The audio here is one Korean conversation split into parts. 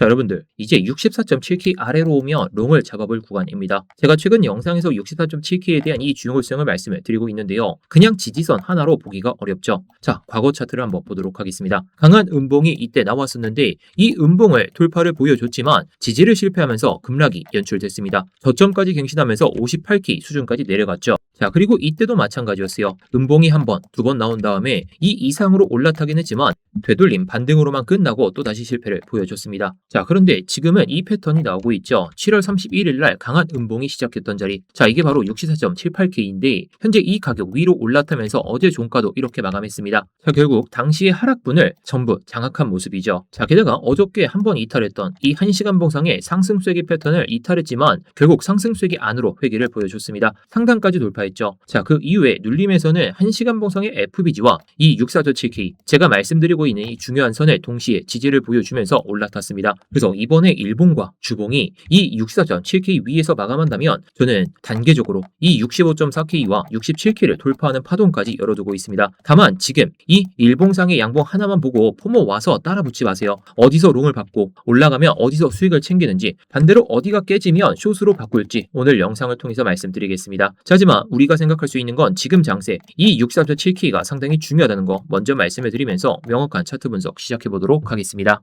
자, 여러분들 이제 64.7K 아래로 오면 롱을 잡아볼 구간입니다. 제가 최근 영상에서 64.7K에 대한 이 중요성을 말씀을 드리고 있는데요. 그냥 지지선 하나로 보기가 어렵죠. 자, 과거 차트를 한번 보도록 하겠습니다. 강한 음봉이 이때 나왔었는데 이 음봉을 돌파를 보여줬지만 지지를 실패하면서 급락이 연출됐습니다. 저점까지 갱신하면서 58K 수준까지 내려갔죠. 자, 그리고 이때도 마찬가지였어요. 음봉이 한 번, 두 번 나온 다음에 이 이상으로 올라타긴 했지만 되돌림 반등으로만 끝나고 또다시 실패를 보여줬습니다. 자, 그런데 지금은 이 패턴이 나오고 있죠. 7월 31일 날 강한 음봉이 시작했던 자리. 자, 이게 바로 64.78K인데 현재 이 가격 위로 올라타면서 어제 종가도 이렇게 마감했습니다. 자, 결국 당시의 하락분을 전부 장악한 모습이죠. 자, 게다가 어저께 한번 이탈했던 이 1시간 봉상의 상승 쐐기 패턴을 이탈했지만 결국 상승 쐐기 안으로 회귀를 보여줬습니다. 상단까지 돌파했죠. 자, 그 이후에 눌림에서는 1시간 봉상의 FBG와 이 64.7K 제가 말씀드리고 있는 이 중요한 선을 동시에 지지를 보여주면서 올라탔습니다. 그래서 이번에 일봉과 주봉이 이 64.7K 위에서 마감한다면 저는 단계적으로 이 65.4K와 67K를 돌파하는 파동까지 열어두고 있습니다. 다만 지금 이 일봉상의 양봉 하나만 보고 포모 와서 따라 붙지 마세요. 어디서 롱을 받고 올라가면 어디서 수익을 챙기는지 반대로 어디가 깨지면 숏으로 바꿀지 오늘 영상을 통해서 말씀드리겠습니다. 자, 하지만 우리가 생각할 수 있는 건 지금 장세 이 63.7K가 상당히 중요하다는 거 먼저 말씀을 드리면서 명확한 차트 분석 시작해 보도록 하겠습니다.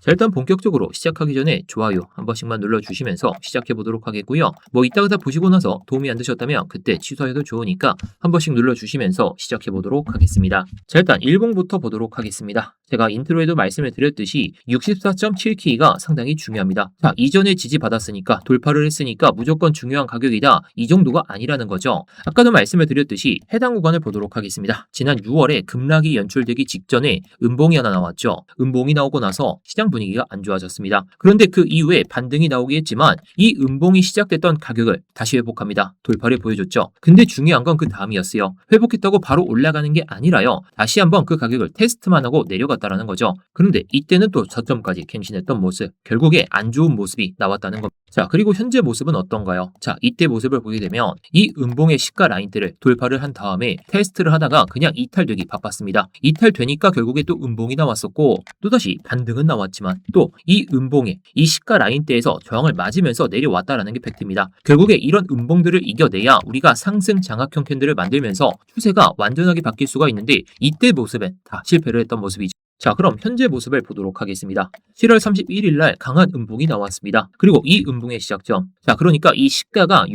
자, 일단 본격적으로 시작하기 전에 좋아요 한 번씩만 눌러주시면서 시작해 보도록 하겠고요. 뭐 이따가 다 보시고 나서 도움이 안 되셨다면 그때 취소해도 좋으니까 한 번씩 눌러주시면서 시작해 보도록 하겠습니다. 자, 일단 일봉부터 보도록 하겠습니다. 제가 인트로에도 말씀을 드렸듯이 64.7K가 상당히 중요합니다. 자, 이전에 지지받았으니까 돌파를 했으니까 무조건 중요한 가격이다 이 정도가 아니라는 거죠. 아까도 말씀을 드렸듯이 해당 구간을 보도록 하겠습니다. 지난 6월에 급락이 연출되기 직전에 음봉이 하나 나왔죠. 음봉이 나오고 나서 시장 분위기가 안 좋아졌습니다. 그런데 그 이후에 반등이 나오긴 했지만 이 음봉이 시작됐던 가격을 다시 회복합니다. 돌파를 보여줬죠. 근데 중요한 건 그 다음이었어요. 회복했다고 바로 올라가는 게 아니라요. 다시 한번 그 가격을 테스트만 하고 내려갔다라는 거죠. 그런데 이때는 또 저점까지 갱신했던 모습, 결국에 안 좋은 모습이 나왔다는 겁니다. 자, 그리고 현재 모습은 어떤가요? 자, 이때 모습을 보게 되면 이 음봉의 시가 라인대를 돌파를 한 다음에 테스트를 하다가 그냥 이탈되기 바빴습니다. 이탈되니까 결국에 또 음봉이 나왔었고 또다시 반등은 나왔지만 또 이 음봉의 이 시가 라인대에서 저항을 맞으면서 내려왔다라는 게 팩트입니다. 결국에 이런 음봉들을 이겨내야 우리가 상승 장악형 캔들을 만들면서 추세가 완전하게 바뀔 수가 있는데 이때 모습은 다 실패를 했던 모습이죠. 자, 그럼 현재 모습을 보도록 하겠습니다. 7월 31일 날 강한 음봉이 나왔습니다. 그리고 이 음봉의 시작점. 자, 그러니까 이 시가가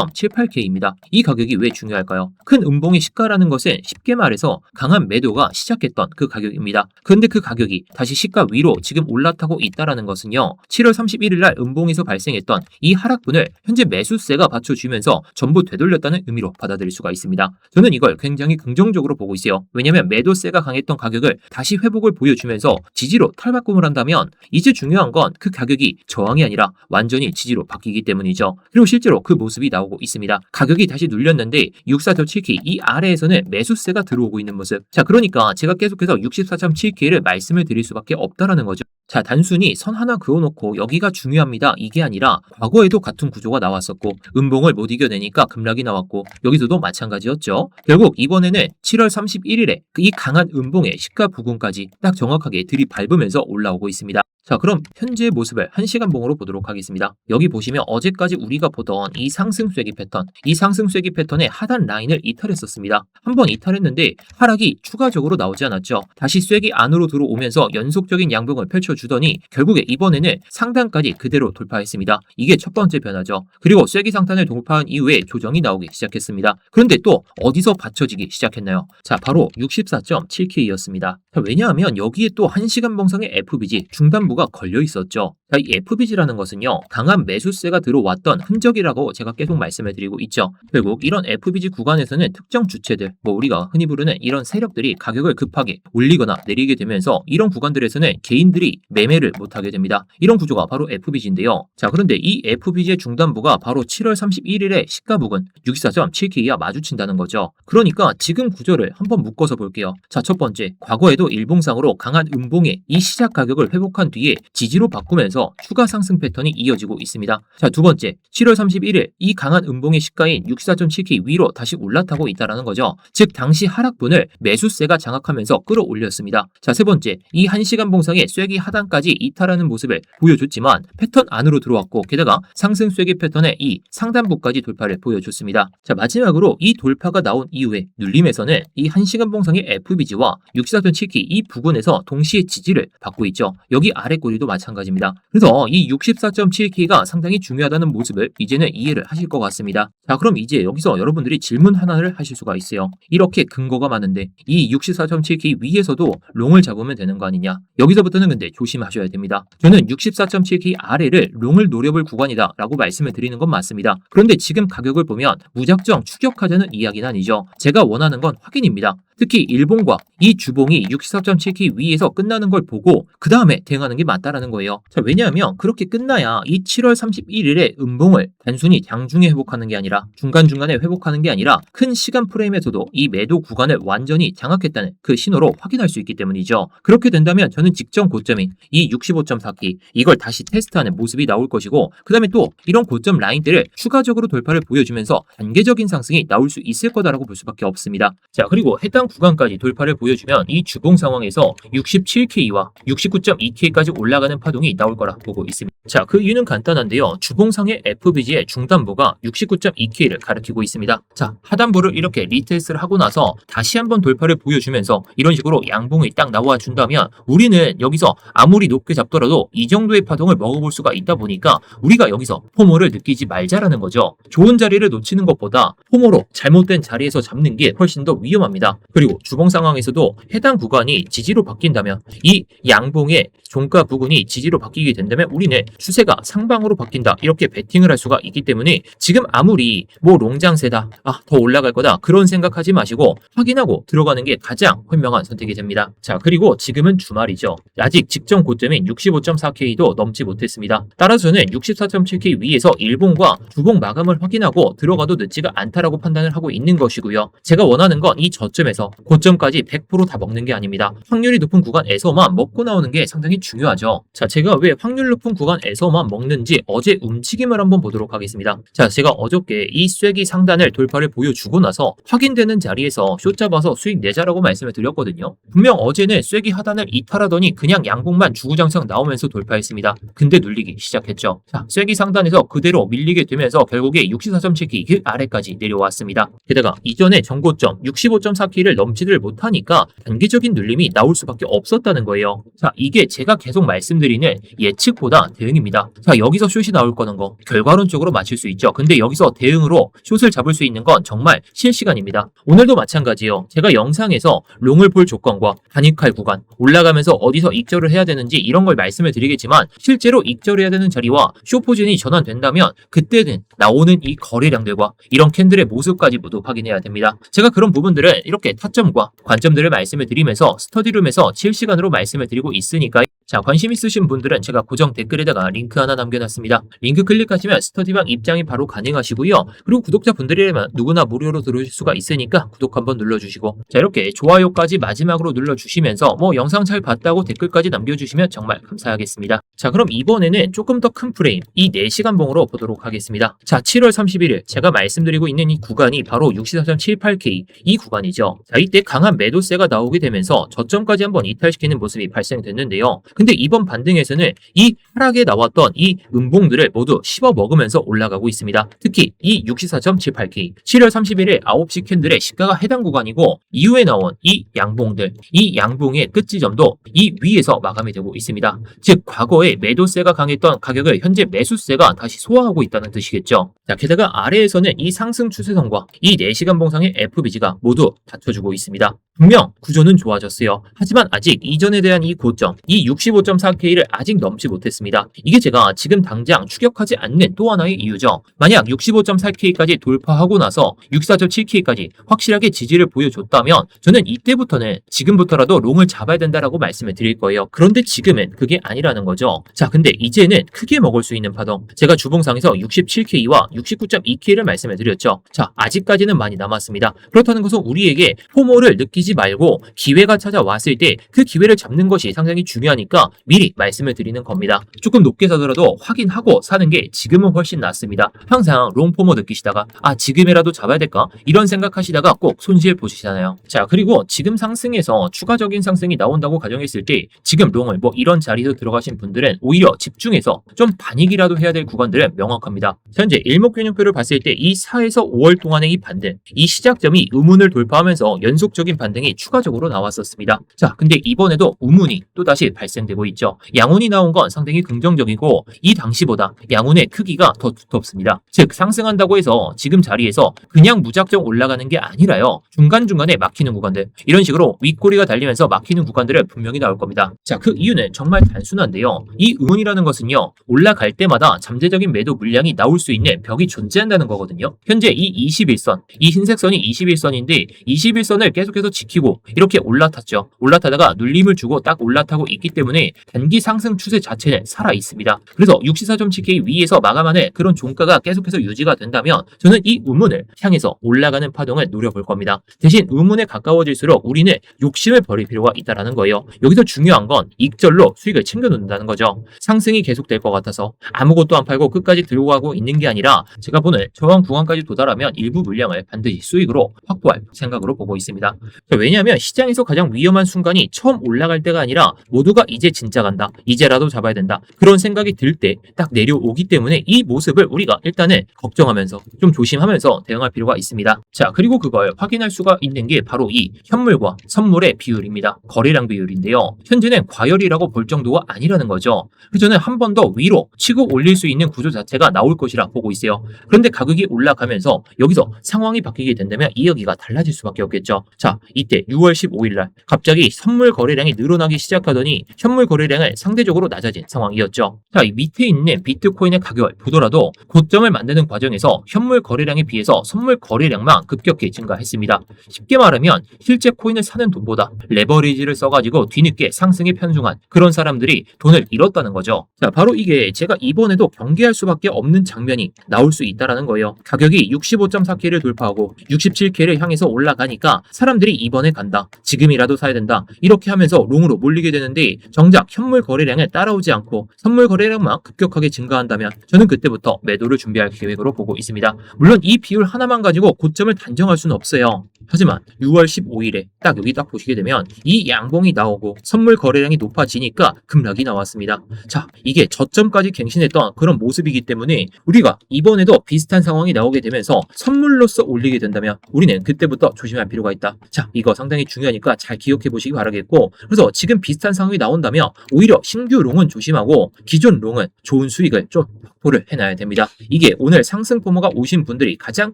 64.78K입니다. 이 가격이 왜 중요할까요? 큰 음봉의 시가라는 것은 쉽게 말해서 강한 매도가 시작했던 그 가격입니다. 그런데 그 가격이 다시 시가 위로 지금 올라타고 있다라는 것은요. 7월 31일 날 음봉에서 발생했던 이 하락분을 현재 매수세가 받쳐주면서 전부 되돌렸다는 의미로 받아들일 수가 있습니다. 저는 이걸 굉장히 긍정적으로 보고 있어요. 왜냐하면 매도세가 강했던 가격을 다시 회복을 보여주면서 지지로 탈바꿈을 한다면 이제 중요한 건 그 가격이 저항이 아니라 완전히 지지로 바뀌기 때문이죠. 그리고 실제로 그 모습이 나오고 있습니다. 가격이 다시 눌렸는데 64.7K 이 아래에서는 매수세가 들어오고 있는 모습. 자, 그러니까 제가 계속해서 64.7K를 말씀을 드릴 수밖에 없다라는 거죠. 자, 단순히 선 하나 그어놓고 여기가 중요합니다 이게 아니라 과거에도 같은 구조가 나왔었고 음봉을 못 이겨내니까 급락이 나왔고 여기서도 마찬가지였죠. 결국 이번에는 7월 31일에 이 강한 음봉의 시가 부근까지 딱 정확하게 들이밟으면서 올라오고 있습니다. 자, 그럼 현재의 모습을 1시간 봉으로 보도록 하겠습니다. 여기 보시면 어제까지 우리가 보던 이 상승 쐐기 패턴, 이 상승 쐐기 패턴의 하단 라인을 이탈했었습니다. 한번 이탈했는데 하락이 추가적으로 나오지 않았죠. 다시 쐐기 안으로 들어오면서 연속적인 양봉을 펼쳐주더니 결국에 이번에는 상단까지 그대로 돌파했습니다. 이게 첫 번째 변화죠. 그리고 쐐기 상단을 돌파한 이후에 조정이 나오기 시작했습니다. 그런데 또 어디서 받쳐지기 시작했나요? 자, 바로 64.7K였습니다. 왜냐하면 여기에 또 1시간 봉상의 FBG 중단부가 걸려 있었죠. 자, 이 FBG라는 것은요, 강한 매수세가 들어왔던 흔적이라고 제가 계속 말씀을 드리고 있죠. 결국 이런 FBG 구간에서는 특정 주체들, 우리가 흔히 부르는 이런 세력들이 가격을 급하게 올리거나 내리게 되면서 이런 구간들에서는 개인들이 매매를 못하게 됩니다. 이런 구조가 바로 FBG인데요. 자, 그런데 이 FBG의 중단부가 바로 7월 31일에 시가 부근 64.7K와 마주친다는 거죠. 그러니까 지금 구조를 한번 묶어서 볼게요. 자, 첫 번째, 과거에도 일봉상으로 강한 음봉의 이 시작 가격을 회복한 뒤에 사이에 지지로 바꾸면서 추가 상승 패턴이 이어지고 있습니다. 자, 두 번째, 7월 31일 이 강한 음봉의 시가인 64.7K 위로 다시 올라타고 있다는 거죠. 즉 당시 하락분을 매수세가 장악하면서 끌어올렸습니다. 자, 세 번째, 이 1시간 봉상의 쐐기 하단까지 이탈하는 모습을 보여줬지만 패턴 안으로 들어왔고 게다가 상승 쐐기 패턴의 이 상단부까지 돌파를 보여줬습니다. 자, 마지막으로 이 돌파가 나온 이후에 눌림에서는 이 1시간 봉상의 FBG와 64.7K 이 부근에서 동시에 지지를 받고 있죠. 여기 아래 꼬리도 마찬가지입니다. 그래서 이 64.7K가 상당히 중요하다는 모습을 이제는 이해를 하실 것 같습니다. 자, 그럼 이제 여기서 여러분들이 질문 하나를 하실 수가 있어요. 이렇게 근거가 많은데 이 64.7K 위에서도 롱을 잡으면 되는 거 아니냐? 여기서부터는 근데 조심하셔야 됩니다. 저는 64.7K 아래를 롱을 노려볼 구간이다 라고 말씀을 드리는 건 맞습니다. 그런데 지금 가격을 보면 무작정 추격하자는 이야기는 아니죠. 제가 원하는 건 확인입니다. 특히 일봉과 이 주봉이 64.7K 위에서 끝나는 걸 보고 그 다음에 대응하는 게 맞다라는 거예요. 자, 왜냐하면 그렇게 끝나야 이 7월 31일의 음봉을 단순히 장중에 회복하는 게 아니라 중간중간에 회복하는 게 아니라 큰 시간 프레임에서도 이 매도 구간을 완전히 장악했다는 그 신호로 확인할 수 있기 때문이죠. 그렇게 된다면 저는 직전 고점인 이 65.4K 이걸 다시 테스트하는 모습이 나올 것이고 그 다음에 또 이런 고점 라인들을 추가적으로 돌파를 보여주면서 단계적인 상승이 나올 수 있을 거다라고 볼 수밖에 없습니다. 자, 그리고 해당 구간까지 돌파를 보여주면 이 주봉 상황에서 67K와 69.2K까지 올라가는 파동이 나올 거라 보고 있습니다. 자, 그 이유는 간단한데요. 주봉상의 FBG의 중단부가 69.2K를 가리키고 있습니다. 자, 하단부를 이렇게 리테스트를 하고 나서 다시 한번 돌파를 보여주면서 이런 식으로 양봉이 딱 나와준다면 우리는 여기서 아무리 높게 잡더라도 이 정도의 파동을 먹어볼 수가 있다 보니까 우리가 여기서 포모를 느끼지 말자라는 거죠. 좋은 자리를 놓치는 것보다 포모로 잘못된 자리에서 잡는 게 훨씬 더 위험합니다. 그리고 주봉 상황에서도 해당 구간이 지지로 바뀐다면 이 양봉의 종가 부근이 지지로 바뀌게 된다면 우리는 추세가 상방으로 바뀐다 이렇게 베팅을 할 수가 있기 때문에 지금 아무리 뭐 롱장세다 더 올라갈 거다 그런 생각하지 마시고 확인하고 들어가는 게 가장 현명한 선택이 됩니다. 자, 그리고 지금은 주말이죠. 아직 직전 고점인 65.4K도 넘지 못했습니다. 따라서는 64.7K 위에서 일봉과 주봉 마감을 확인하고 들어가도 늦지가 않다라고 판단을 하고 있는 것이고요. 제가 원하는 건 이 저점에서 고점까지 100% 다 먹는 게 아닙니다. 확률이 높은 구간에서만 먹고 나오는 게 상당히 중요하죠. 자, 제가 왜 확률 높은 구간에서만 먹는지 어제 움직임을 한번 보도록 하겠습니다. 자, 제가 어저께 이 쐐기 상단을 돌파를 보여주고 나서 확인되는 자리에서 숏 잡아서 수익 내자라고 말씀을 드렸거든요. 분명 어제는 쐐기 하단을 이탈하더니 그냥 양봉만 주구장창 나오면서 돌파했습니다. 근데 눌리기 시작했죠. 자, 쐐기 상단에서 그대로 밀리게 되면서 결국에 64.7K 그 아래까지 내려왔습니다. 게다가 이전에 전고점 65.4K를 넘지를 못하니까 단기적인 눌림이 나올 수밖에 없었다는 거예요. 자, 이게 제가 계속 말씀드리는 예측보다 대응입니다. 자, 여기서 숏이 나올 거는 거 결과론적으로 맞출 수 있죠. 근데 여기서 대응으로 숏을 잡을 수 있는 건 정말 실시간입니다. 오늘도 마찬가지예요. 제가 영상에서 롱을 볼 조건과 단익할 구간 올라가면서 어디서 익절을 해야 되는지 이런 걸 말씀을 드리겠지만 실제로 익절해야 되는 자리와 숏 포진이 전환된다면 그때는 나오는 이 거래량들과 이런 캔들의 모습까지 모두 확인해야 됩니다. 제가 그런 부분들은 이렇게 타점과 관점들을 말씀을 드리면서 스터디룸에서 실시간으로 말씀을 드리고 있으니까 자, 관심 있으신 분들은 제가 고정 댓글에다가 링크 하나 남겨놨습니다. 링크 클릭하시면 스터디방 입장이 바로 가능하시고요. 그리고 구독자분들이라면 누구나 무료로 들어오실 수가 있으니까 구독 한번 눌러주시고 자, 이렇게 좋아요까지 마지막으로 눌러주시면서 뭐 영상 잘 봤다고 댓글까지 남겨주시면 정말 감사하겠습니다. 자, 그럼 이번에는 조금 더 큰 프레임 이 4시간 봉으로 보도록 하겠습니다. 자, 7월 31일 제가 말씀드리고 있는 이 구간이 바로 64.78K 이 구간이죠. 자, 이때 강한 매도세가 나오게 되면서 저점까지 한번 이탈시키는 모습이 발생됐는데요. 근데 이번 반등에서는 이 하락에 나왔던 이 음봉들을 모두 씹어 먹으면서 올라가고 있습니다. 특히 이 64.78K 7월 31일 9시 캔들의 시가가 해당 구간이고 이후에 나온 이 양봉들 이 양봉의 끝지점도 이 위에서 마감이 되고 있습니다. 즉 과거에 매도세가 강했던 가격을 현재 매수세가 다시 소화하고 있다는 뜻이겠죠. 자, 게다가 아래에서는 이 상승 추세선과 이 4시간 봉상의 FBG가 모두 받쳐주고 있습니다. 분명 구조는 좋아졌어요. 하지만 아직 이전에 대한 이 고점 이 65.4K를 아직 넘지 못했습니다. 이게 제가 지금 당장 추격하지 않는 또 하나의 이유죠. 만약 65.4K까지 돌파하고 나서 64.7K까지 확실하게 지지를 보여줬다면 저는 이때부터는 지금부터라도 롱을 잡아야 된다라고 말씀을 드릴 거예요. 그런데 지금은 그게 아니라는 거죠. 자, 근데 이제는 크게 먹을 수 있는 파동 제가 주봉상에서 67K와 69.2K를 말씀을 드렸죠. 자, 아직까지는 많이 남았습니다. 그렇다는 것은 우리에게 포모를 느끼지 말고 기회가 찾아왔을 때 그 기회를 잡는 것이 상당히 중요하니까 있으니까 미리 말씀을 드리는 겁니다. 조금 높게 사더라도 확인하고 사는 게 지금은 훨씬 낫습니다. 항상 롱포모 느끼시다가 지금이라도 잡아야 될까? 이런 생각하시다가 꼭 손실 보시잖아요. 자, 그리고 지금 상승에서 추가적인 상승이 나온다고 가정했을 때 지금 롱을 이런 자리에서 들어가신 분들은 오히려 집중해서 좀 반익이라도 해야 될 구간들은 명확합니다. 현재 일목균형표를 봤을 때 이 4에서 5월 동안의 이 반등, 이 시작점이 의문을 돌파하면서 연속적인 반등이 추가적으로 나왔었습니다. 자, 근데 이번에도 우문이 또다시 발생되고 있죠. 양운이 나온 건 상당히 긍정적이고 이 당시보다 양운의 크기가 더 두텁습니다. 즉 상승한다고 해서 지금 자리에서 그냥 무작정 올라가는 게 아니라요. 중간중간에 막히는 구간들, 이런 식으로 윗꼬리가 달리면서 막히는 구간들은 분명히 나올 겁니다. 자, 그 이유는 정말 단순한데요. 이 우문이라는 것은요, 올라갈 때마다 잠재적인 매도 물량이 나올 수 있는 벽이 존재한다는 거거든요. 현재 이 21선, 이 흰색 선이 21선인데 21선을 계속해서 지키고 이렇게 올라탔죠. 올라타다가 눌림을 주고 딱 올라타고 있기 때문에 단기 상승 추세 자체는 살아 있습니다. 그래서 64.7K 위에서 마감하는 그런 종가가 계속해서 유지가 된다면 저는 이 우문을 향해서 올라가는 파동을 노려볼 겁니다. 대신 우문에 가까워질수록 우리는 욕심을 버릴 필요가 있다는 거예요. 여기서 중요한 건 익절로 수익을 챙겨 놓는다는 거죠. 상승이 계속될 것 같아서 아무것도 안 팔고 끝까지 들고 가고 있는 게 아니라 제가 보는 저항 구간까지 도달하면 일부 물량을 반드시 수익으로 확보할 생각으로 보고 있습니다. 왜냐하면 시장에서 가장 위험한 순간이 처음 올라갈 때가 아니라 모두가 이제 진짜 간다, 이제라도 잡아야 된다, 그런 생각이 들 때 딱 내려오기 때문에 이 모습을 우리가 일단은 걱정하면서 좀 조심하면서 대응할 필요가 있습니다. 자, 그리고 그걸 확인할 수가 있는 게 바로 이 현물과 선물의 비율입니다. 거래량 비율인데요. 현재는 과열이라고 볼 정도가 아니라는 거죠. 저는 한 번 더 위로 치고 올릴 수 있는 구조 자체가 나올 것이라 보고 있어요. 그런데 가격이 올라가면서 여기서 상황이 바뀌게 된다면 이야기가 달라질 수밖에 없겠죠. 자, 이때 6월 15일 날 갑자기 선물 거래량이 늘어나기 시작하더니 현물 거래량은 상대적으로 낮아진 상황이었죠. 자, 이 밑에 있는 비트코인의 가격을 보더라도 고점을 만드는 과정에서 현물 거래량에 비해서 선물 거래량만 급격히 증가했습니다. 쉽게 말하면 실제 코인을 사는 돈보다 레버리지를 써가지고 뒤늦게 상승에 편중한 그런 사람들이 돈을 잃었다는 거죠. 자, 바로 이게 제가 이번에도 경계할 수밖에 없는 장면이 나올 수 있다는 거예요. 가격이 65.4K를 돌파하고 67K를 향해서 올라가니까 사람들이 이번에 간다, 지금이라도 사야 된다, 이렇게 하면서 롱으로 몰리게 되는데 정작 현물 거래량을 따라오지 않고 선물 거래량만 급격하게 증가한다면 저는 그때부터 매도를 준비할 계획으로 보고 있습니다. 물론 이 비율 하나만 가지고 고점을 단정할 수는 없어요. 하지만 6월 15일에 딱 여기 딱 보시게 되면 이 양봉이 나오고 선물 거래량이 높아지니까 급락이 나왔습니다. 자, 이게 저점까지 갱신했던 그런 모습이기 때문에 우리가 이번에도 비슷한 상황이 나오게 되면서 선물로서 올리게 된다면 우리는 그때부터 조심할 필요가 있다. 자, 이거 상당히 중요하니까 잘 기억해 보시기 바라겠고, 그래서 지금 비슷한 상황이 나온다면 오히려 신규 롱은 조심하고 기존 롱은 좋은 수익을 좀 확보를 해놔야 됩니다. 이게 오늘 상승 포모가 오신 분들이 가장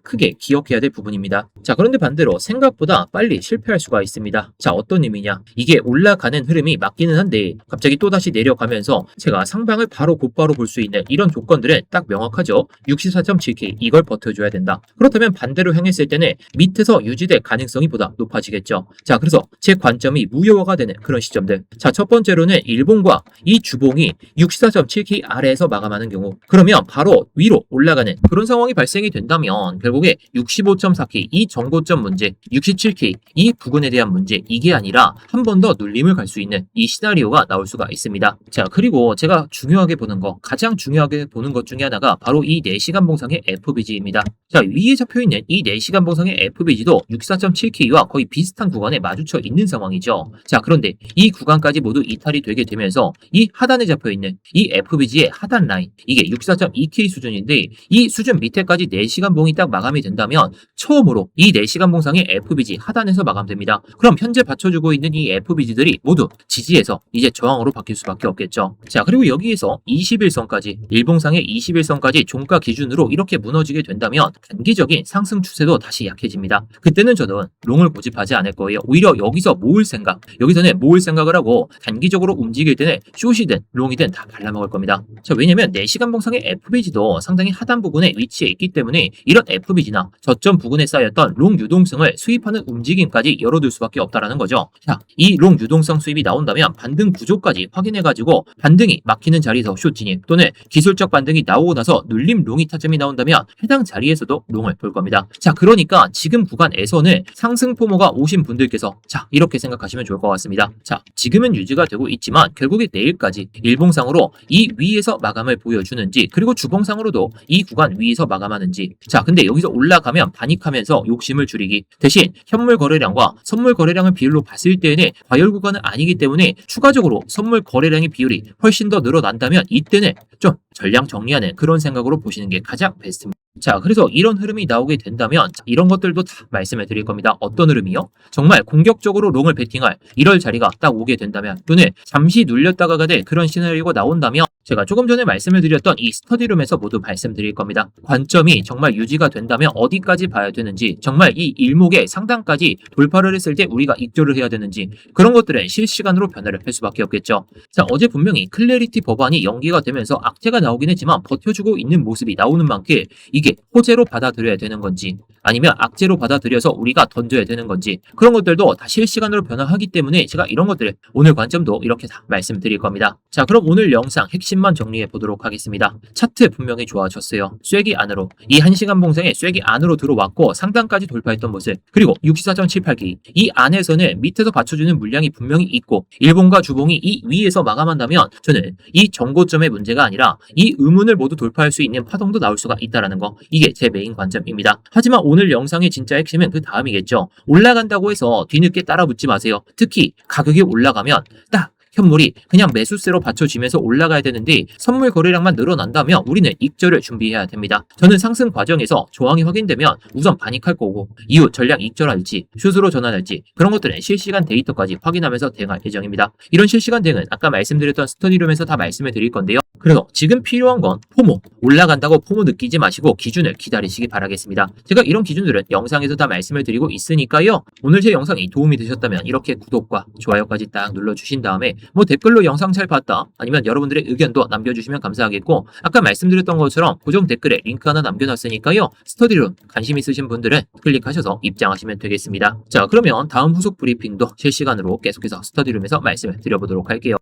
크게 기억해야 될 부분입니다. 자, 그런데 반대로 생각보다 빨리 실패할 수가 있습니다. 자, 어떤 의미냐? 이게 올라가는 흐름이 맞기는 한데 갑자기 또다시 내려가면서 제가 상방을 바로 곧바로 볼 수 있는 이런 조건들은 딱 명확하죠. 64.7K 이걸 버텨줘야 된다. 그렇다면 반대로 향했을 때는 밑에서 유지될 가능성이 보다 높아지겠죠. 자, 그래서 제 관점이 무효화가 되는 그런 시점들. 자, 첫 번째로는 일봉과 이 주봉이 64.7K 아래에서 마감하는 경우, 그러면 바로 위로 올라가는 그런 상황이 발생이 된다면 결국에 65.4K 이 정고점 문제, 67K 이 부근에 대한 문제, 이게 아니라 한 번 더 눌림을 갈 수 있는 이 시나리오가 나올 수가 있습니다. 자, 그리고 제가 중요하게 보는 거, 가장 중요하게 보는 것 중에 하나가 바로 이 4시간 봉상의 FBG입니다. 자, 위에 잡혀있는 이 4시간 봉상의 FBG도 64.7K와 거의 비슷한 구간에 마주쳐 있는 상황이죠. 자, 그런데 이 구간까지 모두 이탈이 되게 되면서 이 하단에 잡혀있는 이 FBG의 하단 라인, 이게 64.2K 수준인데 이 수준 밑에까지 4시간 봉이 딱 마감이 된다면 처음으로 이 4시간 봉상의 FBG 하단에서 마감됩니다. 그럼 현재 받쳐주고 있는 이 FBG들이 모두 지지에서 이제 저항으로 바뀔 수밖에 없겠죠. 자, 그리고 여기에서 21선까지, 일봉상의 21선까지 종가 기준으로 이렇게 무너지게 된다면 단기적인 상승 추세도 다시 약해집니다. 그때는 저는 롱을 고집하지 않을 거예요. 오히려 여기서 모을 생각, 여기서는 모을 생각을 하고 단기적으로 움직일 때는 숏이든 롱이든 다 발라먹을 겁니다. 자, 왜냐면 4시간 봉상의 영상의 FBG도 상당히 하단 부분에 위치해 있기 때문에 이런 FBG나 저점 부근에 쌓였던 롱 유동성을 수입하는 움직임까지 열어둘 수밖에 없다라는 거죠. 자, 이 롱 유동성 수입이 나온다면 반등 구조까지 확인해가지고 반등이 막히는 자리에서 숏 진입 또는 기술적 반등이 나오고 나서 눌림 롱이 타점이 나온다면 해당 자리에서도 롱을 볼 겁니다. 자, 그러니까 지금 구간에서는 상승 포모가 오신 분들께서 자, 이렇게 생각하시면 좋을 것 같습니다. 자, 지금은 유지가 되고 있지만 결국에 내일까지 일봉상으로 이 위에서 마감을 보여주는지 그리고 주봉상으로도 이 구간 위에서 마감하는지 자, 근데 여기서 올라가면 파닉하면서 욕심을 줄이기 대신 현물 거래량과 선물 거래량을 비율로 봤을 때는 과열 구간은 아니기 때문에 추가적으로 선물 거래량의 비율이 훨씬 더 늘어난다면 이때는 좀 전량 정리하는 그런 생각으로 보시는 게 가장 베스트입니다. 자, 그래서 이런 흐름이 나오게 된다면 이런 것들도 다 말씀을 드릴 겁니다. 어떤 흐름이요? 정말 공격적으로 롱을 베팅할 이럴 자리가 딱 오게 된다면 또는 잠시 눌렸다가 가될 그런 시나리오가 나온다면 제가 조금 전에 말씀을 드렸던 이 스터디룸에서 모두 말씀드릴 겁니다. 관점이 정말 유지가 된다면 어디까지 봐야 되는지 정말 이 일목의 상단까지 돌파를 했을 때 우리가 익절을 해야 되는지 그런 것들은 실시간으로 변화를 할 수밖에 없겠죠. 자, 어제 분명히 클래리티 법안이 연기가 되면서 악재가 나오긴 했지만 버텨주고 있는 모습이 나오는 만큼 이게 호재로 받아들여야 되는 건지 아니면 악재로 받아들여서 우리가 던져야 되는 건지 그런 것들도 다 실시간으로 변화하기 때문에 제가 이런 것들을 오늘 관점도 이렇게 다 말씀드릴 겁니다. 자, 그럼 오늘 영상 핵심만 정리해 보도록 하겠습니다. 차트 분명히 좋아졌어요. 쐐기 안으로 이 1시간 봉상에 쐐기 안으로 들어왔고 상단까지 돌파했던 모습 그리고 64.78기 이 안에서는 밑에서 받쳐주는 물량이 분명히 있고 일봉과 주봉이 이 위에서 마감한다면 저는 이 정고점의 문제가 아니라 이 의문을 모두 돌파할 수 있는 파동도 나올 수가 있다는 거 이게 제 메인 관점입니다. 하지만 오늘 영상의 진짜 핵심은 그 다음이겠죠. 올라간다고 해서 뒤늦게 따라붙지 마세요. 특히 가격이 올라가면 딱 현물이 그냥 매수세로 받쳐지면서 올라가야 되는데 선물 거래량만 늘어난다면 우리는 익절을 준비해야 됩니다. 저는 상승 과정에서 저항이 확인되면 우선 파닉할 거고 이후 전량 익절할지 슛으로 전환할지 그런 것들은 실시간 데이터까지 확인하면서 대응할 예정입니다. 이런 실시간 대응은 아까 말씀드렸던 스터디룸에서 다 말씀을 드릴 건데요. 그래서 지금 필요한 건 포모 올라간다고 포모 느끼지 마시고 기준을 기다리시기 바라겠습니다. 제가 이런 기준들은 영상에서 다 말씀을 드리고 있으니까요. 오늘 제 영상이 도움이 되셨다면 이렇게 구독과 좋아요까지 딱 눌러주신 다음에 뭐 댓글로 영상 잘 봤다 아니면 여러분들의 의견도 남겨주시면 감사하겠고 아까 말씀드렸던 것처럼 고정 댓글에 링크 하나 남겨놨으니까요. 스터디룸 관심 있으신 분들은 클릭하셔서 입장하시면 되겠습니다. 자, 그러면 다음 후속 브리핑도 실시간으로 계속해서 스터디룸에서 말씀을 드려보도록 할게요.